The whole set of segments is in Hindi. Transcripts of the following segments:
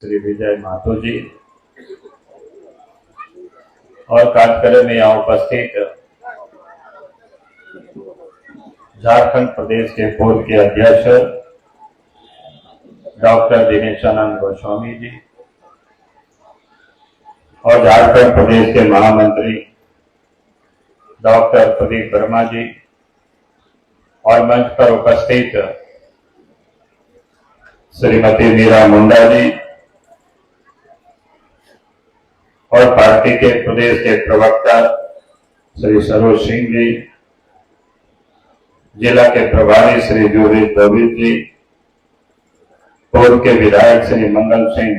श्री विजय माथुर जी और कार्यक्रम में यहाँ उपस्थित झारखंड प्रदेश के पूर्व के अध्यक्ष डॉक्टर दिनेशानंद गोस्वामी जी और झारखंड प्रदेश के महामंत्री डॉक्टर प्रदीप वर्मा जी और मंच पर उपस्थित श्रीमती मीरा मुंडा जी और पार्टी के प्रदेश के प्रवक्ता श्री सरोज सिंह जी, जिला के प्रभारी श्री जोगी गोविंद जी, पूर्व के विधायक श्री मंगल सिंह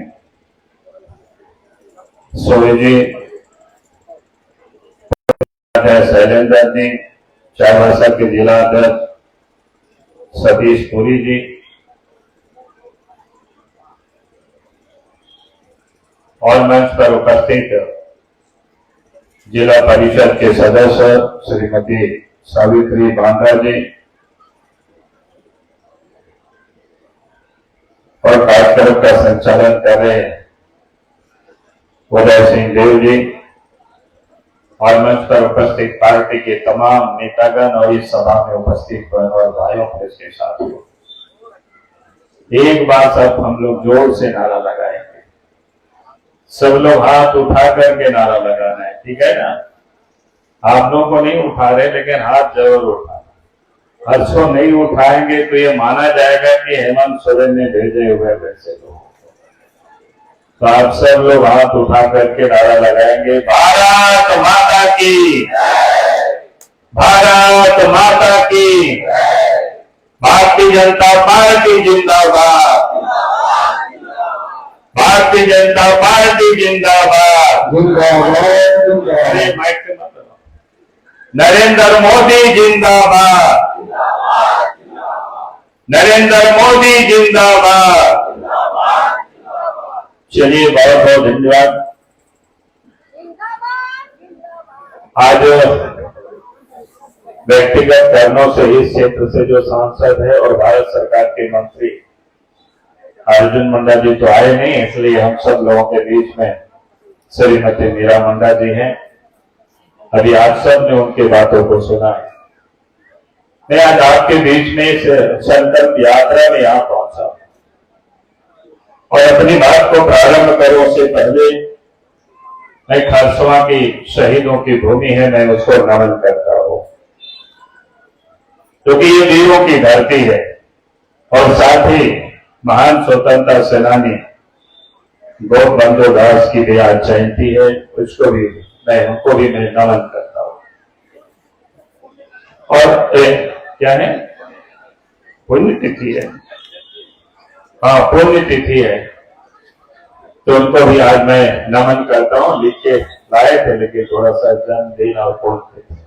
सोई जी, शैलेंद्र जी, चाईबासा के जिला अध्यक्ष सतीश पुरी जी और मंच पर उपस्थित जिला परिषद के सदस्य श्रीमती सावित्री बांद्रा जी और कार्यक्रम का संचालन कर रहे उदय सिंह देव जी और मंच पर उपस्थित पार्टी के तमाम नेतागण और इस सभा में उपस्थित बहनों और भाइयों प्रेस के साथ एक बार सब हम लोग जोर से नारा लगाएंगे। सब लोग हाथ उठा करके नारा लगाना है, ठीक है ना? आप लोगों को नहीं उठा रहे लेकिन हाथ जरूर उठाना। हर्षों नहीं उठाएंगे तो ये माना जाएगा कि हेमंत सोरेन ने भेजे हुए वैसे लोग। तो आप सब लोग हाथ उठा करके नारा लगाएंगे, भारत माता की, भारत माता की, भारतीय जनता पार्टी जिंदाबाद, भारतीय जनता पार्टी जिंदाबाद, अरे माइक से मत लगाओ। नरेंद्र मोदी जिंदाबाद, नरेंद्र मोदी जिंदाबाद। चलिए, बहुत बहुत धन्यवाद। आज व्यक्तिगत कारणों से इस क्षेत्र से जो सांसद है और भारत सरकार के मंत्री अर्जुन मुंडा जी तो आए नहीं, इसलिए हम सब लोगों के बीच में श्रीमती मीरा मुंडा जी हैं। अभी आप सब ने उनकी बातों को सुना है। मैं आज आपके बीच में इस संकल्प यात्रा में यहां पहुंचा और अपनी बात को प्रारंभ करूं उससे पहले मैं खरसवां की शहीदों की भूमि है, मैं उसको नमन करता हूं, क्योंकि ये वीरों की धरती है और साथ ही महान स्वतंत्रता सेनानी गोपबंधु दास की भी आज जयंती है, उसको भी उनको भी मैं नमन करता हूं। और क्या है, पुण्यतिथि है, हाँ पुण्यतिथि है, तो उनको भी आज मैं नमन करता हूं। लिख के लाए थे लेकिन थोड़ा सा जन्मदिन और पुण्यतिथि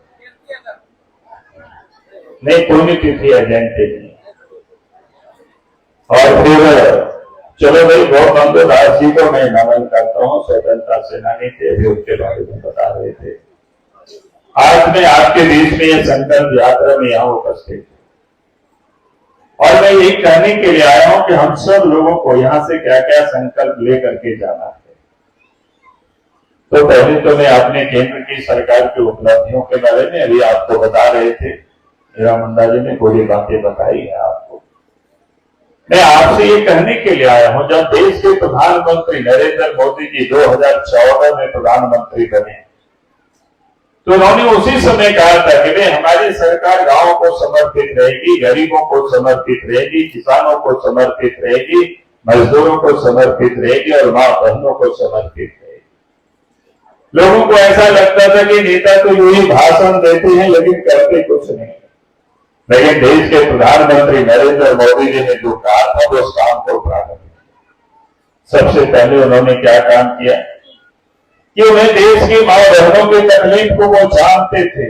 नहीं, पुण्यतिथि है, जयंती नहीं। और फिर चलो भाई, गोपबंधु दास जी को मैं नमन करता हूँ, स्वतंत्रता सेनानी थे, भी उनके बारे में बता रहे थे। आज मैं आपके बीच में ये संकल्प यात्रा में यहाँ उपस्थित हूँ और मैं यही कहने के लिए आया हूँ कि हम सब लोगों को यहाँ से क्या क्या संकल्प लेकर के जाना है। तो पहले तो मैं अपने केंद्र की सरकार की उपलब्धियों के बारे में अभी आपको बता रहे थे, मीरा मुंडा जी ने पूरी बातें बताई है आपको। मैं आपसे ये कहने के लिए आया हूं, जब देश के प्रधानमंत्री नरेंद्र मोदी जी 2014 में प्रधानमंत्री बने तो उन्होंने उसी समय कहा था कि भाई हमारी सरकार गांवों को समर्पित रहेगी, गरीबों को समर्पित रहेगी, किसानों को समर्पित रहेगी, मजदूरों को समर्पित रहेगी और मां बहनों को समर्पित रहेगी। लोगों को ऐसा लगता था कि नेता तो यूं ही भाषण देते हैं लेकिन करते कुछ नहीं। लेकिन देश के प्रधानमंत्री नरेंद्र मोदी जी ने जो कहा था वो उस काम को प्रारंभ किया। सबसे पहले उन्होंने क्या काम किया कि उन्हें देश की मां बहनों की तकलीफ को वो जानते थे,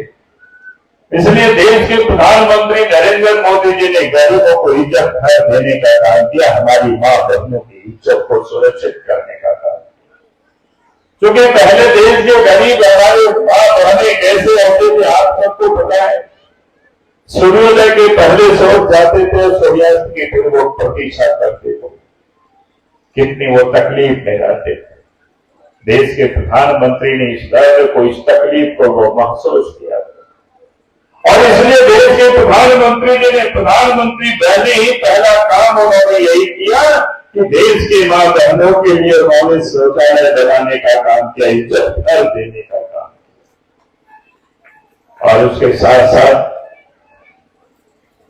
इसलिए देश के प्रधानमंत्री नरेंद्र मोदी जी ने गरीबों को इज्जत देने का काम किया, हमारी मां बहनों की इज्जत को सुरक्षित करने का काम। क्योंकि पहले देश के गरीब हमारे मां बहनें कैसे होते थे आप सबको पता है। सूर्योदय के पहले सोच जाते थे, सूर्यास्त की फिर वो प्रतीक्षा करते थे। कितनी वो तकलीफ में रहते थे। देश के प्रधानमंत्री ने इस दर्द को, इस तकलीफ को वो महसूस किया और इसलिए देश के प्रधानमंत्री जी ने, प्रधानमंत्री पहले ही पहला काम उन्होंने यही किया कि देश के मां बहनों के लिए उन्होंने शौचालय बनाने का काम किया, इज्जत घर देने का काम किया। और उसके साथ साथ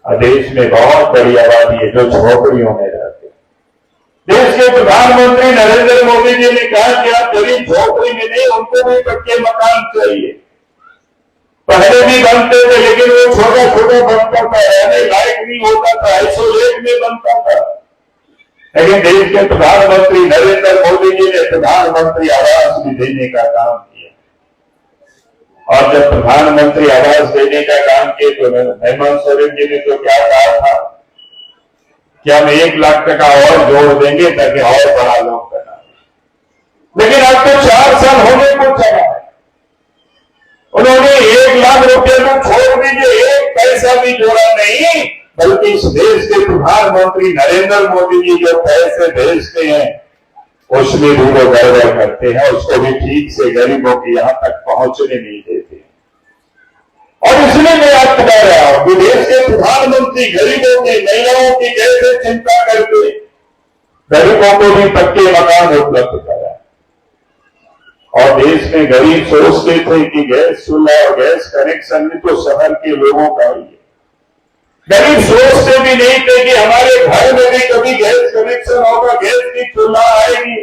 देश में बहुत बड़ी आबादी है जो झोपड़ियों में रहते। देश के प्रधानमंत्री नरेंद्र मोदी जी ने कहा कि आप गरीब झोपड़ी में नहीं, उनको भी पक्के मकान चाहिए। पहले भी बनते थे लेकिन वो छोटा छोटा बनता था, रहने लायक नहीं होता था, आइसोलेट में बनता था। लेकिन देश के प्रधानमंत्री नरेंद्र मोदी जी ने प्रधानमंत्री आवास भी देने का काम किया। और जब प्रधानमंत्री आवास देने का काम किए तो हेमंत सोरेन जी ने तो क्या कहा था कि हम 1 लाख टका और जोड़ देंगे ताकि और बड़ा लोग बना। लेकिन अब तो 4 साल होने को चला है, उन्होंने 1 लाख रुपए को छोड़ दीजिए, 1 पैसा भी जोड़ा नहीं, बल्कि इस देश के प्रधानमंत्री नरेंद्र मोदी जी जो पैसे भेजते हैं उसमें भी वो गड़बड़ करते हैं, उसको भी ठीक से गरीबों के यहां तक पहुंचने नहीं देते। और इसलिए मैं आपको बता रहा हूं कि देश के प्रधानमंत्री गरीबों की, महिलाओं की कैसे चिंता करके गरीबों को भी पक्के मकान उपलब्ध कराए। और देश में गरीब सोचते थे कि गैस चूल्हा और गैस कनेक्शन में तो शहर के लोगों का ही है। गरीब सोचते भी नहीं थे कि हमारे घर में भी कभी गैस कनेक्शन होगा, गैस की चूल्हा आएगी,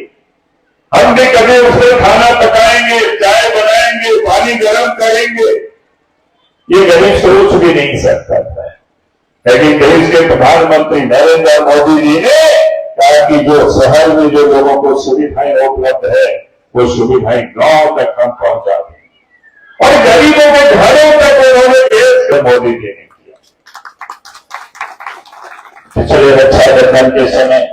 हम भी कभी उससे खाना पकाएंगे, चाय बनाएंगे, पानी गर्म करेंगे। ये गरीब सोच भी नहीं सकता था। लेकिन देश के प्रधानमंत्री नरेंद्र मोदी जी ने कहा कि जो शहर में जो लोगों को सुविधाएं उपलब्ध है वो सुविधाएं गांव तक हम पहुंचा दें। और गरीबों के घरों तक उन्होंने गैस मोदी जी ने किया। पिछले रक्षाबंधन के समय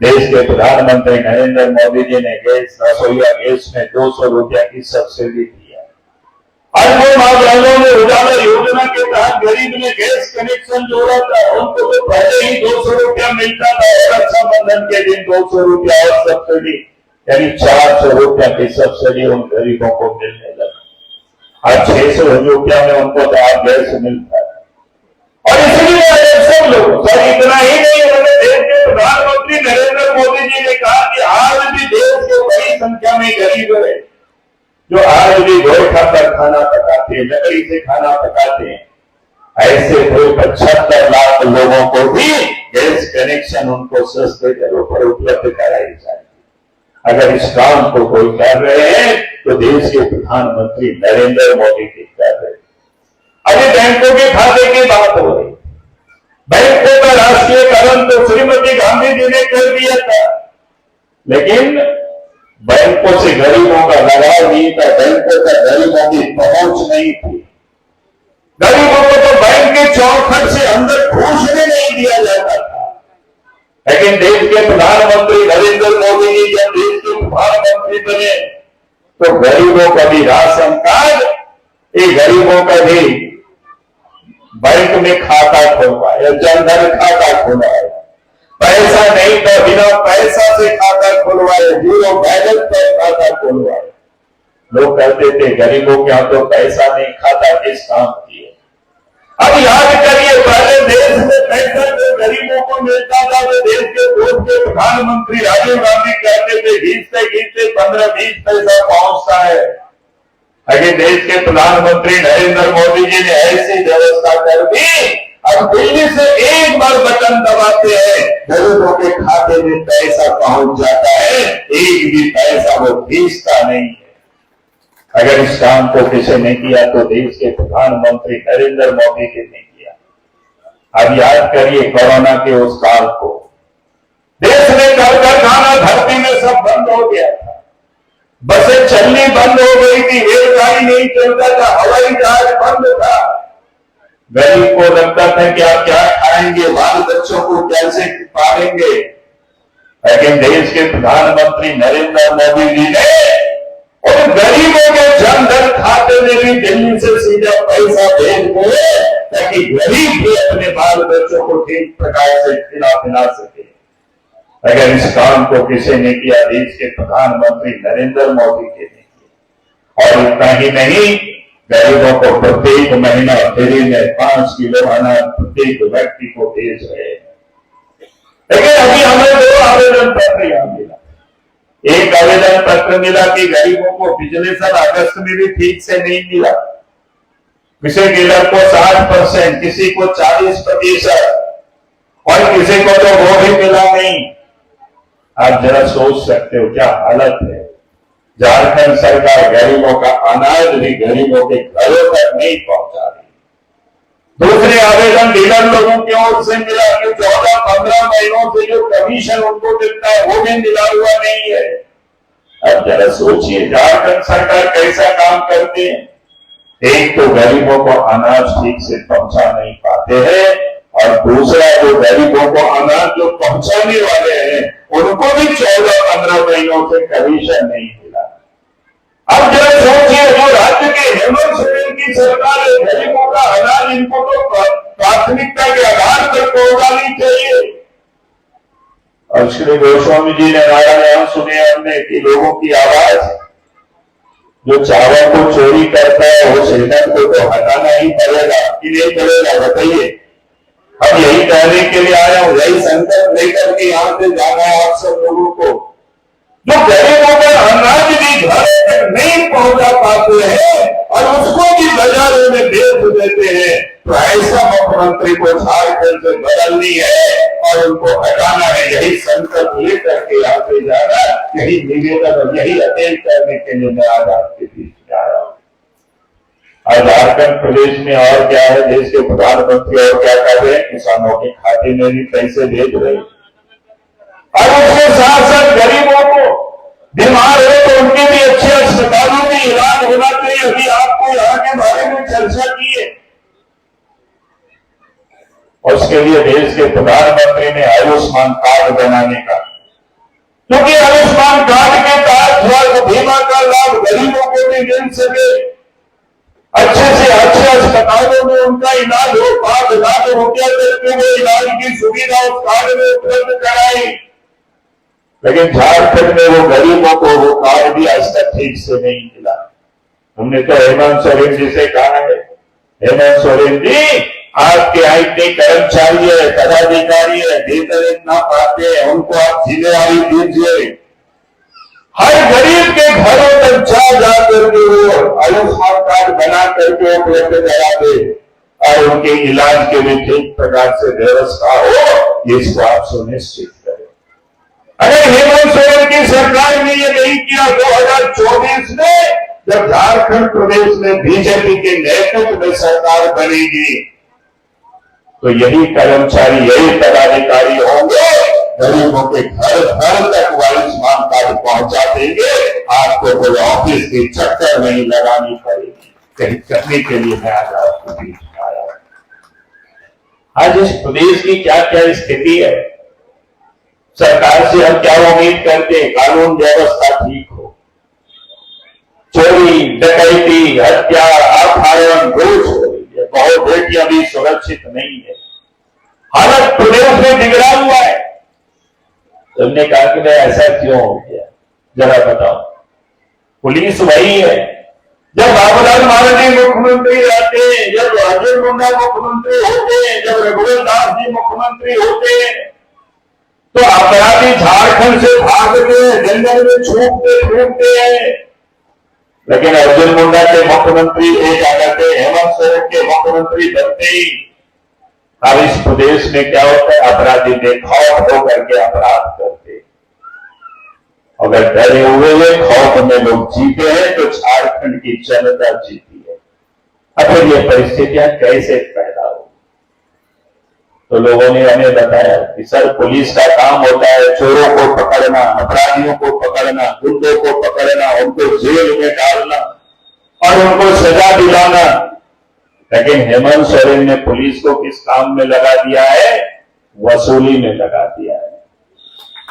देश के प्रधानमंत्री नरेंद्र मोदी जी ने गैस, रसोईया गैस में 200 रुपया की सब्सिडी दिया। आज वो मां बहनों ने उजाला योजना के तहत गरीब ने गैस कनेक्शन जोड़ा था, उनको तो पहले ही 200 रुपया मिलता था और रक्षाबंधन के दिन 200 रुपया और सब्सिडी, यानी 400 रुपया की सब्सिडी उन गरीबों को मिलने लगा। आज 600 रुपया में उनको तो आप गैस मिलता है। और इसलिए सब लोग, सर इतना ही नहीं, उन्होंने देश के प्रधानमंत्री नरेंद्र मोदी जी ने कहा कि आज भी देश के बड़ी संख्या में गरीब है जो आज भी गोईठा पर खाना पकाते हैं, लकड़ी से खाना पकाते हैं। ऐसे कोई 75 लाख लोगों को भी गैस कनेक्शन उनको सस्ते दरों पर उपलब्ध कराई जाए। अगर इस काम को कोई कर रहे हैं तो देश के प्रधानमंत्री नरेंद्र मोदी जी कर रहे हैं। अभी बैंकों के खाते की बात हो रही, बैंकों का राष्ट्रीयकरण तो श्रीमती गांधी जी ने कर दिया था, लेकिन बैंकों से गरीबों का लगाव नहीं था, बैंकों का गरीबों की पहुंच नहीं थी। गरीबों को तो बैंक के चौखट से अंदर घुसने नहीं दिया जाता था। लेकिन देश के प्रधानमंत्री नरेंद्र मोदी जी जब देश के प्रधानमंत्री बने तो गरीबों का भी राशन कार्ड, ये गरीबों का भी बैंक में खाता खुलवाया, जनधन खाता खुलवाया, पैसा नहीं था बिना पैसा से खाता खुलवाया, 0 बैलेंस पर खाता खुलवाया। लोग कहते थे गरीबों के यहां तो पैसा नहीं, खाता किस काम की है। अब याद करिए, पहले देश में पैसा जो गरीबों को मिलता था तो देश के पूर्व के प्रधानमंत्री राजीव गांधी कहते थे घींचते घींचते 15-20 पैसा पहुंचता है। लेकिन देश के प्रधानमंत्री नरेंद्र मोदी जी ने ऐसी व्यवस्था कर दी, अब दिल्ली से एक बार बटन दबाते हैं, गरीबों के खाते में पैसा पहुंच जाता है, एक भी पैसा वो खींचता नहीं है। अगर इस काम को किसी ने किया तो देश के प्रधानमंत्री नरेंद्र मोदी जी ने किया। अब याद करिए कोरोना के उस काल को, देश में कारखाना धरती में सब बंद हो गया था, बसें चलनी बंद हो गई थी, रेलगाड़ी नहीं चलता था, हवाई जहाज बंद था। गरीब को लगता था कि आप क्या खाएंगे, बाल बच्चों को कैसे पालेंगे। लेकिन देश के प्रधानमंत्री नरेंद्र मोदी जी ने और गरीबों के जनधन खाते में भी दिल्ली से सीधा पैसा भेज दिए ताकि गरीब भी अपने बाल बच्चों को ठीक प्रकार से खिला पिला सके। अगर इस काम को किसी ने किया, देश के प्रधानमंत्री नरेंद्र मोदी के ने किया। और इतना ही नहीं, गरीबों को प्रत्येक महीना फ्री में 5 किलो अनाज प्रत्येक व्यक्ति को भेज रहे हैं। लेकिन अभी हमें 2 आवेदन पत्र यहां मिला। एक आवेदन पत्र मिला कि गरीबों को पिछले साल अगस्त में भी ठीक से नहीं मिला। किसी डीलर को 60%, किसी को 40% और किसी को तो वो भी मिला नहीं। आप जरा सोच सकते हो क्या हालत है। झारखंड सरकार गरीबों का अनाज भी गरीबों के घरों तक नहीं पहुंचा रही। दूसरे आवेदन डीलर लोगों की ओर से मिला कि 14-15 महीनों से जो कमीशन उनको मिलता है वो भी मिला हुआ नहीं है। अब जरा सोचिए झारखंड सरकार कैसा काम करती है। एक तो गरीबों को अनाज ठीक से पहुंचा नहीं पाते हैं और दूसरा जो गरीबों को अनाज जो पहुंचाने वाले हैं उनको भी 14-15 महीनों से कमीशन नहीं मिला। अब जरा सोचिए, जो राज्य के हेमंत सोरेन की सरकार है, गरीबों का अनाज इनको तो प्राथमिकता के आधार पर पहुंचानी चाहिए। और श्री गोस्वामी जी ने नारा सुने हमने कि लोगों की आवाज, जो चावल को चोरी करता है वो सेना को तो हटाना ही पड़ेगा कि नहीं पड़ेगा, बताइए। अब यही कहने के लिए आया हूं, यही संकल्प लेकर के यहां से जाना है आप सब लोगों को। जो गरीबों का अनाज भी घर तक नहीं पहुंचा पाते हैं और उसको भी बाजारों में बेच देते हैं, तो ऐसा मुख्यमंत्री को झारखंड से बदलनी है और उनको हटाना है। यही संकल्प लेकर के यहां से जाना, यही निवेदन और यही अपील करने के लिए मैं आज आपके बीच में आया हूं। आज झारखंड प्रदेश में और क्या है, देश के प्रधानमंत्री और क्या कर रहे हैं, किसानों के खाते में भी पैसे भेज रहे हैं और उसके साथ साथ गरीबों को बीमार हो तो उनके भी अच्छे अस्पतालों में इलाज होना चाहिए। अभी आपको यहाँ के बारे में चर्चा की है और उसके लिए देश के प्रधानमंत्री ने आयुष्मान कार्ड बनाने का, क्योंकि आयुष्मान कार्ड के तहत स्वास्थ्य बीमा का लाभ गरीबों को भी मिल सके, अच्छे से अच्छे अस्पतालों में उनका इलाज हो, 5 लाख रुपया तक के वो इलाज की सुविधा उस कार्ड में उपलब्ध कराई। लेकिन झारखंड में वो गरीबों को वो कार्ड भी आज तक ठीक से नहीं मिला। हमने तो हेमंत सोरेन जी से कहा है, हेमंत सोरेन जी आपके यहाँ इतने कर्मचारी है, पदाधिकारी है, वेतन इतना पाते हैं, उनको आप जिम्मेवारी दीजिए। हर गरीब के घरों तक जा करके वो आयुष्मान कार्ड बना करके उपलब्ध करा दे और उनके इलाज के लिए ठीक प्रकार से व्यवस्था हो, इसको आप सुनिश्चित करें। अगर हेमंत सोरेन की सरकार ने ये नहीं किया, 2024 में जब झारखंड प्रदेश में बीजेपी के नेतृत्व में सरकार बनेगी तो यही कर्मचारी, यही पदाधिकारी होंगे, गरीबों के घर तक वो आयुष्मान कार्ड पहुंचा देंगे। आपको कोई ऑफिस की चक्कर नहीं लगानी पड़ेगी। कहीं करने के लिए मैं आज आपको बीच में आया हूं। आज इस प्रदेश की क्या क्या स्थिति है, सरकार से हम क्या उम्मीद करते हैं, कानून व्यवस्था ठीक हो, चोरी डकैती हत्या अपहरण रोज हो रही है, बहुत बेटियां भी सुरक्षित नहीं है, हालत प्रदेश में बिगड़ा हुआ है। तुमने कहा कि भाई ऐसा क्यों हो गया, जरा बताओ। पुलिस वही है, जब बाबूलाल मारडी मुख्यमंत्री रहते, जब अर्जुन मुंडा मुख्यमंत्री होते, जब रघुवर दास जी मुख्यमंत्री होते, तो अपराधी झारखंड से भागते, जंगल में छूटते हैं। लेकिन अर्जुन मुंडा के मुख्यमंत्री एक आ जाते, हेमंत सोरेन के मुख्यमंत्री बनते ही अब इस प्रदेश में क्या होता है, अपराधी बेखौफ होकर के अपराध करते। अगर डरे हुए खौफ में लोग जीते हैं तो झारखंड की जनता जीती है। अब ये परिस्थितियां कैसे पैदा हो, तो लोगों ने हमें बताया कि सर पुलिस का काम होता है चोरों को पकड़ना, अपराधियों को पकड़ना, गुंडों को पकड़ना, उनको जेल में डालना और उनको सजा दिलाना। लेकिन हेमंत सोरेन ने पुलिस को किस काम में लगा दिया है, वसूली में लगा दिया है।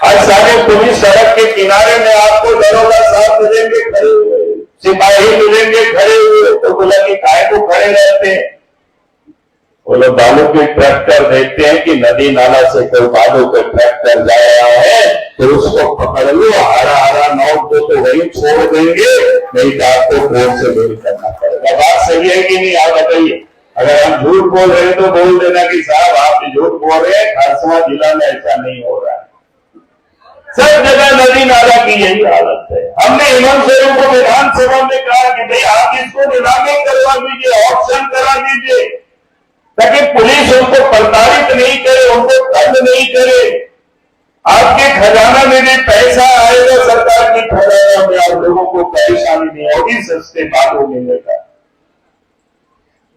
आज सारे पुलिस सड़क के किनारे में आपको दरोगा साहब मिलेंगे खड़े हुए, सिपाही मिलेंगे खड़े हुए, तो बोला कि काहे को खड़े रहते हैं। वो लोग बालू के ट्रैक्टर देखते हैं कि नदी नाला से कोई बालू के ट्रैक्टर जा रहा है तो उसको पकड़ लो, हरा हरा नोट दो तो वही छोड़ देंगे, नहीं तो आपको कोर्ट से बेल करना पड़ेगा। बात सही है कि नहीं, आप बताइए। अगर हम झूठ बोल रहे हैं तो बोल देना कि साहब आप झूठ बोल रहे हैं, खारसवा जिला में ऐसा नहीं हो रहा है। सब जगह नदी नाला की यही हालत है। हमने हेमंत सोरेन को विधानसभा में कहा कि भाई आप इसको नीलामी करवा दीजिए, ऑप्शन करा दीजिए, ताकि पुलिस उनको प्रताड़ित नहीं करे, उनको तंग नहीं करे। आपके खजाना में भी पैसा आएगा, सरकार की खजाना में, आप लोगों को परेशानी नहीं होगी, सस्ते बालू मिलेगा।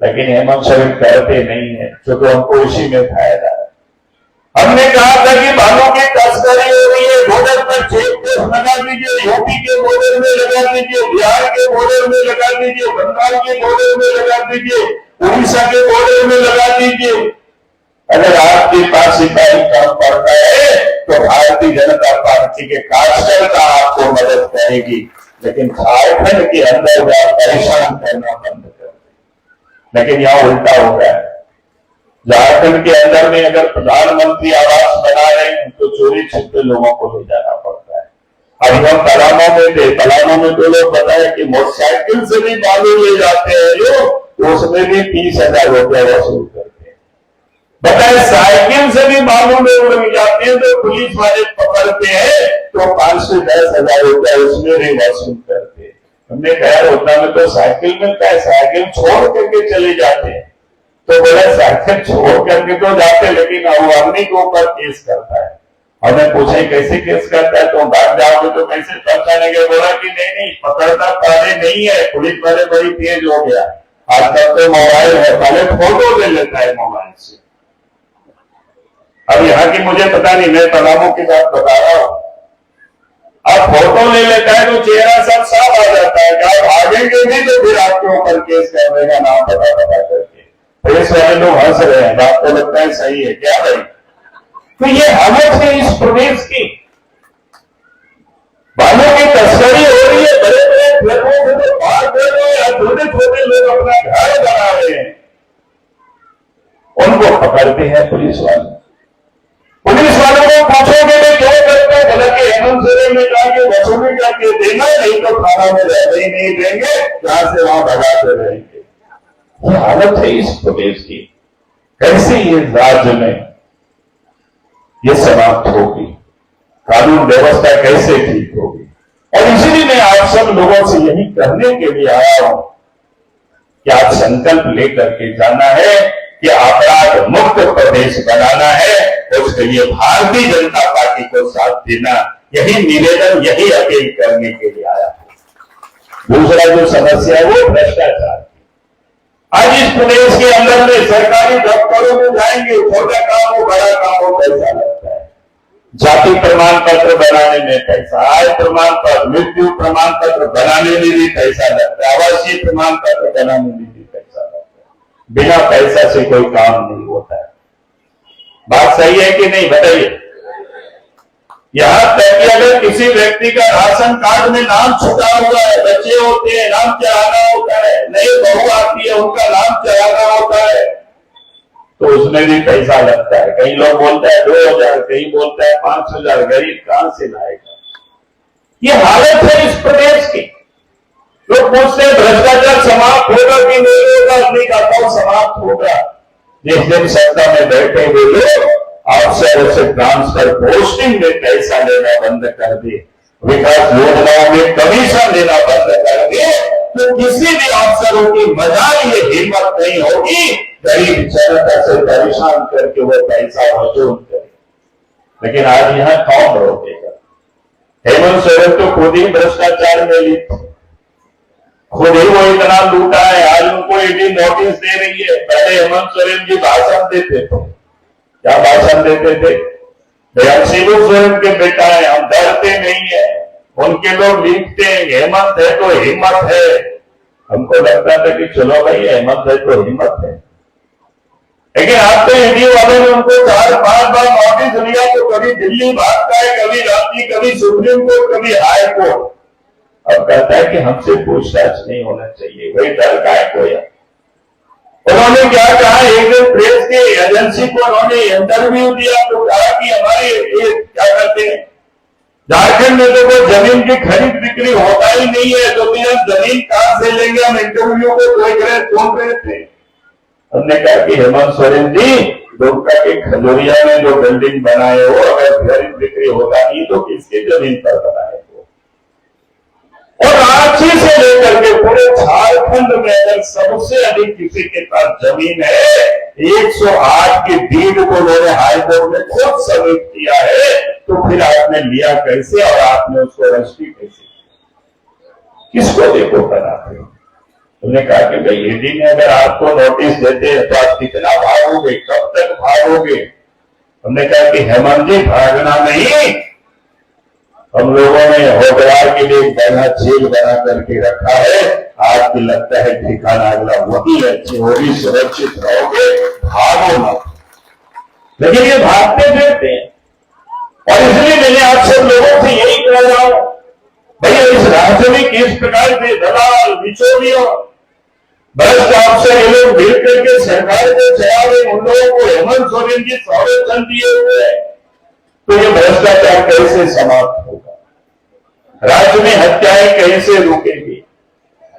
लेकिन हेमंत सोरेन करते नहीं है, क्योंकि उनको इसी में फायदा है। हमने कहा था कि बालू की तस्करी हो रही है, बॉर्डर पर चेक पोस्ट लगा दीजिए, यूपी के बॉर्डर में लगा दीजिए, बिहार के बॉर्डर में लगा दीजिए, बंगाल के बॉर्डर में लगा दीजिए, उड़ीसा के बॉर्डर में लगा दीजिए। अगर आपके पास सिपाही कम पड़ता है तो भारतीय जनता पार्टी के कार्यकर्ता आपको मदद करेगी, लेकिन झारखंड के अंदर आप परेशान करना बंद कर दें। लेकिन यहाँ उल्टा हो रहा है। झारखंड के अंदर में अगर प्रधानमंत्री आवास बना रहे हैं तो चोरी छिपे लोगों को ले जाना पड़ता है। अभी हम पलामू में थे, पलामू में तो लोग बताए कि मोटरसाइकिल से भी बालू ले जाते हैं लोग, तो उसमें भी 30,000 रुपया वसूल करते हैं। बताए साइकिल से भी बालू ले जाते हैं तो पुलिस वाले पकड़ते हैं तो 5 से 10,000 रुपया उसमें भी वसूल करते हैं। हमने कहा उतना में तो साइकिल मिलता है, साइकिल छोड़ करके चले जाते हैं। तो बोले साइकिल छोड़ करके तो जाते, लेकिन वो आदमी के ऊपर केस करता है। हमें पूछे कैसे केस करता है, तो भाग जाओगे तो कैसे पहचाने के? बोला कि नहीं पकड़ता पहले नहीं है, पुलिस वाले बड़ी तेज हो गया, आजकल तो मोबाइल है, पहले फोटो ले लेता है मोबाइल से। अब यहाँ की मुझे पता नहीं, मैं पलामू की बात बता रहा हूं। अब फोटो ले लेता है तो चेहरा सब साफ आ जाता है, क्या भागेंगे भी तो फिर आपके ऊपर केस कर देगा, नाम पता करके। पुलिस वाले लोग हंस रहे हैं, आपको लगता है सही है क्या भाई? तो ये हालत है इस प्रदेश की। बालू की तस्करी हो रही है, बड़े बड़े फ्लैटों से तो भाग रहे हैं, छोटे छोटे लोग अपना घर बना रहे हैं, उनको पकड़ते हैं पुलिस वाले। पुलिस वालों को पूछोगे भी क्यों करते हैं? बोला कि हेमंत सोरेन ने कहा कि वसूली करके देना, नहीं तो थाना में रहने ही नहीं देंगे, जहां से वहां भगाते रहेंगे। ये हालत है इस प्रदेश की। कैसे ये राज्य में ये समाप्त होगी, कानून व्यवस्था कैसे ठीक होगी? और इसलिए मैं आप सब लोगों से यही कहने के लिए आया हूं कि आप संकल्प लेकर के जाना है कि अपराध मुक्त प्रदेश बनाना है, उसके लिए भारतीय जनता पार्टी को साथ देना, यही निवेदन, यही अपील करने के लिए आया हूं। दूसरा जो समस्या है वो भ्रष्टाचार। आज इस प्रदेश के अंदर में सरकारी दफ्तरों में जाएंगे, छोटा काम हो बड़ा काम हो, पैसा लगता है। जाति प्रमाण पत्र बनाने में पैसा, आय प्रमाण पत्र, मृत्यु प्रमाण पत्र बनाने में भी पैसा लगता है, आवासीय प्रमाण पत्र बनाने में भी पैसा लगता है। बिना पैसा से कोई काम नहीं होता है। बात सही है कि नहीं, बताइए। यहां तक कि अगर किसी व्यक्ति का राशन कार्ड में नाम छुटा हुआ है, बच्चे होते हैं, नाम चढ़ाना होता है, नई बहू आती है, उनका नाम चढ़ाना होता है, तो उसमें भी पैसा लगता है। कई लोग बोलते हैं 2,000, कहीं बोलता है 5,000, गरीब कहां से लाएगा? ये हालत है इस प्रदेश की। लोग पूछते हैं भ्रष्टाचार समाप्त होगा कि नहीं होगा? नहीं कहता समाप्त होगा। जिस दिन सत्ता में बैठे हुए लोग अफसरों से ट्रांसफर पोस्टिंग में पैसा लेना बंद कर दे, विकास योजनाओं में कमीशन देना बंद कर दे, तो किसी भी अफसरों की मजाल ये हिम्मत नहीं होगी गरीब जनता से परेशान करके वो पैसा वसूल करे। लेकिन आज यहाँ कौन रोकेगा? हेमंत सोरेन तो खुद ही भ्रष्टाचार में लिप्त, खुद ही वो इतना लूटा है, आज उनको ईडी नोटिस दे रही है। पहले हेमंत सोरेन जी भाषण देते थे, क्या भाषण देते थे? हम शिबू सोरेन के बेटा है, हम डरते नहीं है। उनके लोग लिखते हैं हेमंत है तो हिम्मत है। हमको लगता था कि चलो भाई हेमंत है तो हिम्मत है, लेकिन आपके ईडी वालों ने उनको 4-5 बार नोटिस दिया, तो कभी दिल्ली भागता है, कभी रांची, कभी सुप्रीम कोर्ट, कभी हाई कोर्ट। अब कहता है कि हमसे पूछताछ नहीं होना चाहिए। वही डर का है कोई? उन्होंने क्या कहा, एक दिन प्रेस की एजेंसी को उन्होंने इंटरव्यू दिया तो कहा कि हमारे ये क्या कहते हैं, झारखंड में तो कोई जमीन की खरीद बिक्री होता ही नहीं है, तो फिर हम जमीन कहां से लेंगे, हम इंटरव्यू को सुन रहे थे। हमने कहा कि हेमंत सोरेन जी, दुमका के खजूरिया में जो बिल्डिंग बनाए हो, अगर खरीद बिक्री होता नहीं तो किसकी जमीन पर बनाए हो? और रांची से लेकर के पूरे झारखंड में अगर सबसे अधिक किसी के पास जमीन है, 108 की डीड को उन्होंने हाईकोर्ट में खुद सबमिट किया है, तो फिर आपने लिया कैसे और आपने उसको रजिस्ट्री कैसे, किसको देखो बनाते हो? उन्होंने कहा कि भाई ईडी ने अगर आपको नोटिस देते हैं तो आप कितना भागोगे, कब तक भागोगे? हमने कहा कि हेमंत जी, भागना नहीं, हम लोगों ने होटवार के लिए बना जेल बना करके रखा है, आपको लगता है ठिकाना अगला वही है, चोरी सुरक्षित रहोगे, भागो मत। लेकिन ये भागते फिरते हैं, और इसलिए मैंने आप सब लोगों से यही कह रहा हूं, भैया इस राज्य में किस प्रकार से दलाल, बिचौलियों, भ्रष्ट अफसर ये लोग मिल करके सरकार को चला रहे, उन लोगों को हेमंत सोरेन जी संरक्षण दिए हुए हैं, तो ये भ्रष्टाचार कैसे समाप्त होगा? राज्य में हत्याएं कैसे रुकेगी?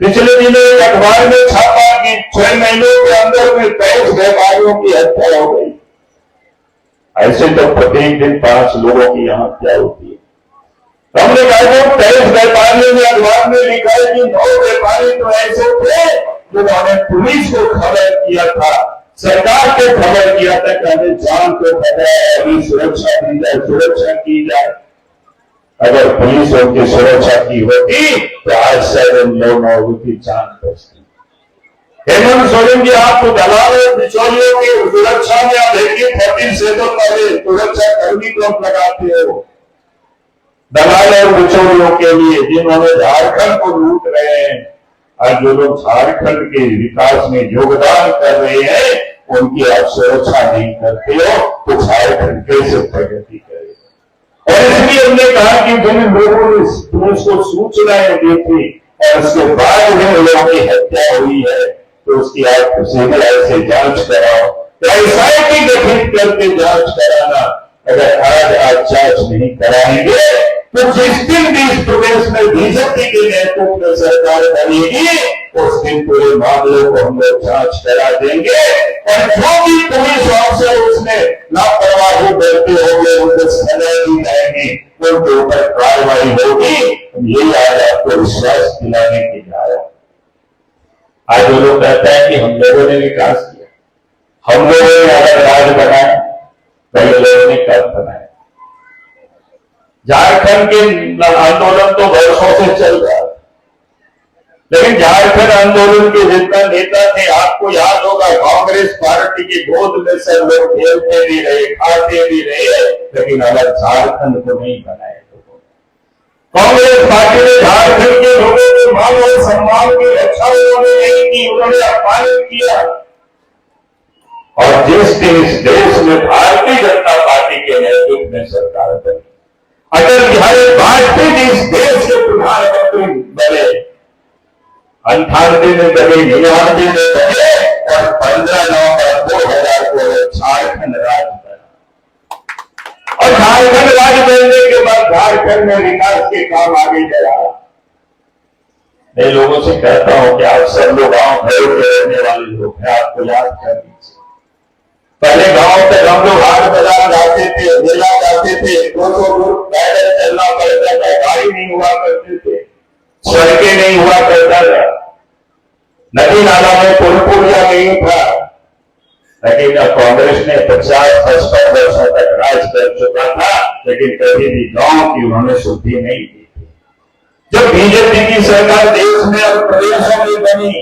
पिछले दिनों एक अखबार में छापा कि 6 महीनों के अंदर में 23 व्यापारियों की हत्या हो गई। ऐसे तो प्रत्येक दिन 5 लोगों की यहाँ हत्या होती है। हमने कहा कि 23 व्यापारियों ने अखबार में लिखा है कि 9 व्यापारी तो ऐसे थे जिन्होंने पुलिस को खबर किया था, सरकार को खबर किया था कि हमें जान को खतरा है, अभी सुरक्षा दी जाए, सुरक्षा की जाए। अगर पुलिस उनकी सुरक्षा की होती तो आज शायद उन लोगों की जान बचती। हेमंत सोरेन जी, आप तो दलालों बिचौलियों की सुरक्षा में आप देखिए 47 वाले सुरक्षा कर्मी को आप लगाते हो, दलाल और बिचौलियों के लिए जिन्होंने झारखंड को लूट रहे हैं। आज जो लोग झारखंड के विकास में योगदान कर रहे हैं, उनकी आप सुरक्षा नहीं करते हो तो झारखंड कैसे प्रगति करेगा? और इसलिए हमने कहा कि जिन लोगों ने पुलिस को सूचनाएं दी थी और उसके बाद जिन लोगों की हत्या हुई है, तो उसकी आप सीबीआई से जांच कराओ, एसआईटी गठित करके जांच कराना। अगर आज आप जांच नहीं कराएंगे तो जिस दिन भी इस प्रदेश में बीजेपी के नेतृत्व में सरकार बनेगी, उस दिन पूरे मामले को हम लोग जांच करा देंगे, और जो भी पुलिस अफसर उसमें लापरवाही बरते होंगे उनको सजा दी जाएगी, उनके ऊपर कार्रवाई होगी। यही आज आपको विश्वास दिलाने की जा रहा है। आज वो लोग कहते हैं कि हम लोगों ने विकास किया, हम लोगों ने अलग राज बनाया, पहले लोगों ने कब बनाया? झारखंड के आंदोलन तो वर्षों से चल रहा है, लेकिन झारखंड आंदोलन के जितना नेता थे, आपको याद होगा, कांग्रेस पार्टी की गोद में सब लोग खेलते भी रहे, खाते भी रहे, लेकिन अलग झारखंड को नहीं बनाए। कांग्रेस पार्टी ने झारखंड के लोगों के मान और सम्मान की रक्षा उन्होंने नहीं की, उन्होंने अपमानित किया। और जिस दिन इस देश में भारतीय जनता पार्टी के नेतृत्व में सरकार बनी, अटल बिहारी वाजपेयी जी इस देश के प्रधानमंत्री बने, 98 में बने, 99 में बने, और 15 नवंबर 2000 को झारखंड राज्य बना। और झारखंड राज्य बनने के बाद झारखंड में विकास के काम आगे चला। मैं लोगों से कहता हूं कि आप सब लोग गांव घरों के रहने वाले लोग हैं, आपको याद कर लीजिए, पहले गांव तक हम लोग हाट बाजार जाते थे, मेला जाते थे, 200 दूर पैदल चलना पड़ता था, गाड़ी नहीं हुआ करते थे, सड़कें नहीं हुआ करता था, नदी नाला में पुल पुलिया नहीं था। लेकिन कांग्रेस ने 50-55 वर्षों तक राज कर चुका था, लेकिन कभी भी गांव की उन्होंने शुद्धि नहीं की थी। जब बीजेपी की सरकार देश में और प्रदेशों में बनी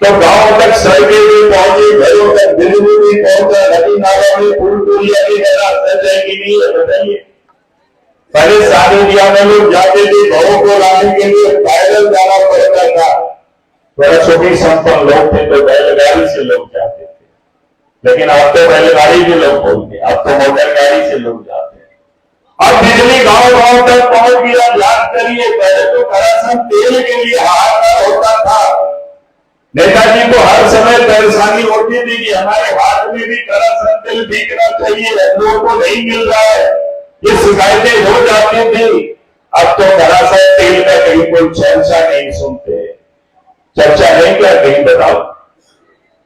तो गांव तक सड़कें भी पहुंची, घरों तक बिजली भी पहुंचा, नदी नालों में पुल पुलिया की जगह सर जाएगी नहीं है? बताइए। पहले शादी ब्याह में लोग जाते थे, बहू को लाने के लिए पैदल जाना पड़ता था। बड़ा छोटी संपन्न लोग थे तो बैलगाड़ी से लोग जाते थे, लेकिन अब तो बैलगाड़ी भी लोग बोलते, अब तो मोटर गाड़ी से लोग जाते हैं। अब बिजली गांव गांव तक पहुंच गया। याद करिए, पहले तो करासन तेल के लिए हाहाकार होता था, नेताजी को हर समय परेशानी होती थी कि हमारे हाथ में भी करासन तेल बिकना चाहिए, लोगों को नहीं मिल रहा है, ये शिकायतें हो जाती थी। अब तो करासन तेल का कहीं कोई चर्चा नहीं सुनते, चर्चा नहीं क्या कहीं बताओ।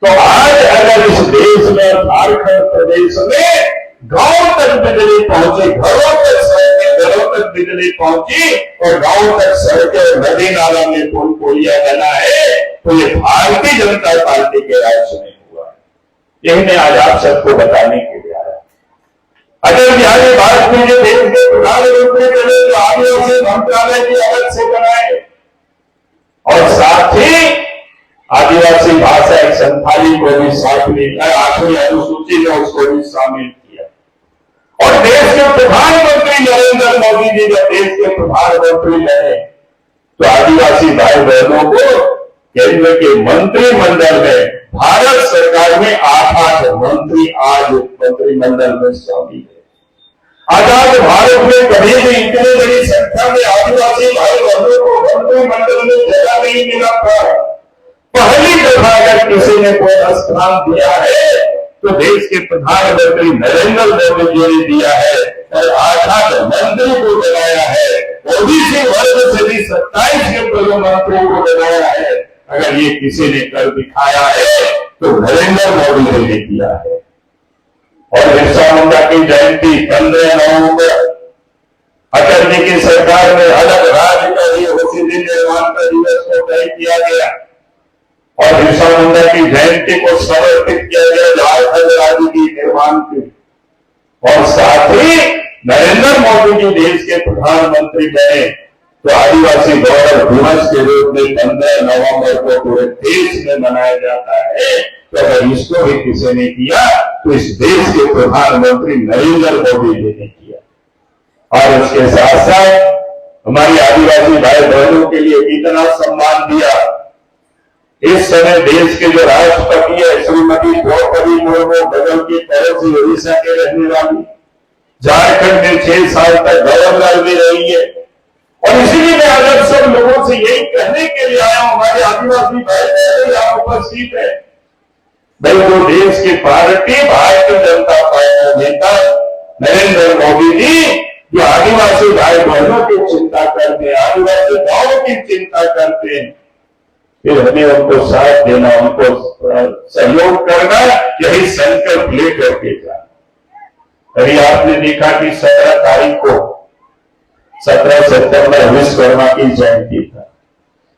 तो आज अगर इस देश में, झारखंड प्रदेश में गांव तक बिजली पहुंची, घरों तक सड़कें, घरों तक बिजली पहुंची और गांव तक सड़कें, नदी नाला में पुल पुलिया बना है, तो ये भारतीय जनता पार्टी के राज में हुआ है। यही मैं आज आप सबको बताने के लिए आया। अटल बिहारी वाजपेयी जी देश के प्रधानमंत्री बने तो आदिवासी मंत्रालय भी अलग से बनाए और साथ ही आदिवासी भाषा एक संथाली को भी आठवीं अनुसूची में उसको भी शामिल किया। और देश के प्रधानमंत्री नरेंद्र मोदी जी जब देश के प्रधानमंत्री बने तो आदिवासी भाई बहनों को केंद्र के मंत्रिमंडल में, भारत सरकार में 8 मंत्री आज मंत्रिमंडल में शामिल है। आजाद भारत में कभी भी इतनी बड़ी संख्या में आदिवासी भाई बहनों को मंत्रिमंडल में जगह नहीं मिला था। पहली दफा अगर किसी ने कोई स्थान दिया है तो देश के प्रधानमंत्री नरेंद्र मोदी जी ने दिया है और 8 मंत्री को बनाया है, ओबीसी वर्ग से भी 27 मंत्रियों को बनाया है। अगर ये किसी ने कर दिखाया है तो नरेंद्र मोदी जी ने किया है। और बिरसा मुंडा की जयंती 15 नवंबर, अटल जी की सरकार में अलग राज्य का ही उसी दिन निर्माण का दिवस को तय किया गया और बिरसा मुंडा की जयंती को समर्पित किया गया झारखंड राज्य की निर्माण के। और साथ ही नरेंद्र मोदी जी देश के प्रधानमंत्री बने तो आदिवासी गौरव दिवस के रूप में 15 नवंबर को पूरे देश में मनाया जाता है। तो अगर इसको भी किसी ने किया तो इस देश के प्रधानमंत्री नरेंद्र मोदी जी ने किया। और उसके साथ साथ हमारी आदिवासी भाई बहनों के लिए इतना सम्मान दिया। इस समय देश के जो राष्ट्रपति है श्रीमती द्रौपदी मुर्मू, बगल की पड़ोसी उड़ीसा के रहने वाली, झारखंड में 6 साल तक गवर्नर भी रही है। और इसीलिए मैं आज सब लोगों से यही कहने के लिए आया हूं, हमारे आदिवासी भाई बहन यहाँ उपस्थित है, भाई वो देश की पार्टी भारतीय जनता पार्टी नेता नरेंद्र मोदी जी जो आदिवासी भाई बहनों की चिंता करते हैं, आदिवासी गांवों की चिंता करते हैं, फिर हमें उनको साथ देना, उनको सहयोग करना, यही संकल्प लेकर के जाना। अभी आपने देखा कि 17 तारीख को 17 सितंबर विश्वकर्मा की जयंती था।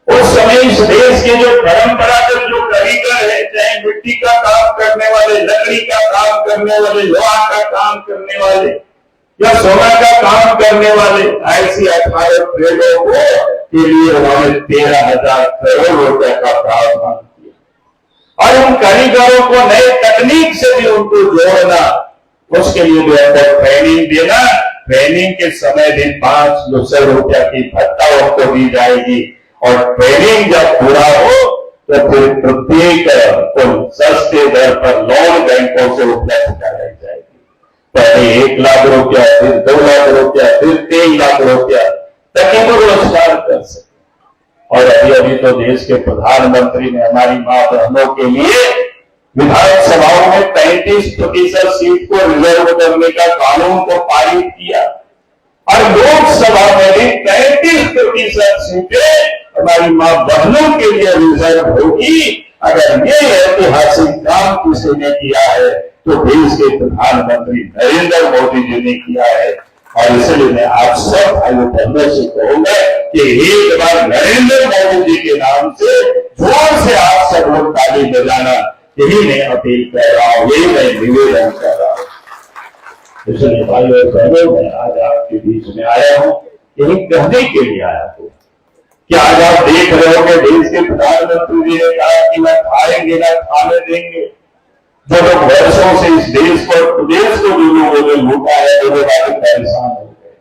उस समय इस देश के जो परंपरागत जो कारीगर है, चाहे मिट्टी का काम करने वाले, लकड़ी का काम करने वाले, लोहा का काम करने वाले या सोना का काम करने वाले, ऐसी 18 ट्रेडों के लिए उन्होंने 13,000 करोड़ रुपए का प्रावधान किया। और उन कारीगरों को नए तकनीक से भी उनको जोड़ना, उसके लिए भी उनको ट्रेनिंग देना। ट्रेनिंग के समय भी 500 रुपया की भत्ता उनको दी जाएगी और ट्रेनिंग जब पूरा हो तो फिर प्रत्येक को सस्ते दर पर लोन बैंकों से उपलब्ध कराई जाएगी। पहले 1 लाख रुपया, फिर 2 लाख रुपया, फिर 3 लाख रुपया, ताकि वो रोजगार कर सके। और अभी अभी तो देश के प्रधानमंत्री ने हमारी मां बहनों के लिए विधानसभाओं में 35% सीट को रिजर्व करने का कानून को पारित किया और लोकसभा में भी 35% सीटें हमारी मां बहनों के लिए रिजर्व होगी। अगर ये ऐतिहासिक काम किसी ने किया है तो देश के प्रधानमंत्री नरेंद्र मोदी जी ने किया है। और इसलिए मैं आप सब भाई बहनों से कहूंगा कि एक बार नरेंद्र मोदी जी के नाम से जोर से आप सब लोग ताली बजाना, यही मैं अपील कर रहा हूं, यही मैं निवेदन कर रहा हूं। इसलिए भाई और बहनों, मैं आज आपके बीच में आया हूं, यही कहने के लिए आया हूं कि आज आप देख रहे हो कि देश के प्रधानमंत्री जी ने कहा कि न खाएंगे न खाने देंगे। जो लोग वर्षों से इस देश को जो लोगों ने लूटा है वो काफी परेशान हो गए।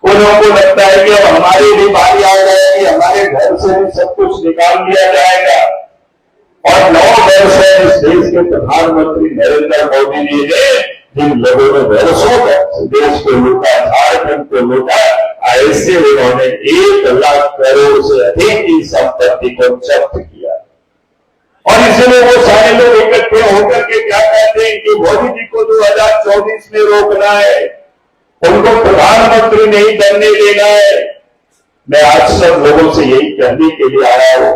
उन लोगों को लगता है कि अब हमारी भी बारी आ जाएगी, हमारे घर से भी सब कुछ निकाल लिया जाएगा। और 9 वर्ष है इस देश के प्रधानमंत्री नरेंद्र मोदी जी ने जिन लोगों ने वर्षों तक देश को लूटा, झारखंड को लूटा, ऐसे उन्होंने 1 लाख करोड़ से अधिक की संपत्ति को जब्त किया। और इसलिए वो सारे लोग इकट्ठे होकर के क्या कहते हैं कि मोदी जी को 2024 में रोकना है, उनको प्रधानमंत्री नहीं बनने देना है। मैं आज सब लोगों से यही कहने के लिए आया हूं,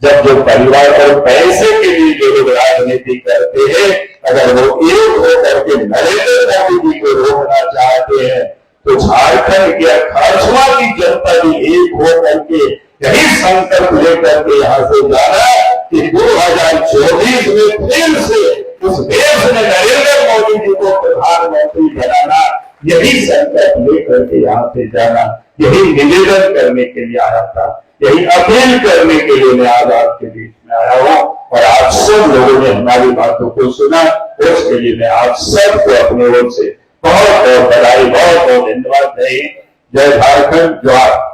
जब जो परिवार और पैसे के लिए जो लोग राजनीति करते हैं, अगर वो एक होकर के नरेंद्र मोदी जी को रोकना चाहते हैं तो झारखंड के खारसवा की जनता भी एक होकर के यही संकल्प लेकर के यहां से जाना कि 2024 में फिर से उस देश में नरेंद्र मोदी जी को प्रधानमंत्री बनाना, यही संकल्प लेकर के यहाँ से जाना, यही निवेदन करने के लिए आया था, यही अपील करने के लिए मैं आज आपके बीच में आया हूं। और आप सब लोगों ने हमारी बातों को सुना, उसके लिए मैं आप सबको अपने ओर से बहुत बहुत बधाई, बहुत बहुत धन्यवाद। जय झारखंड, जय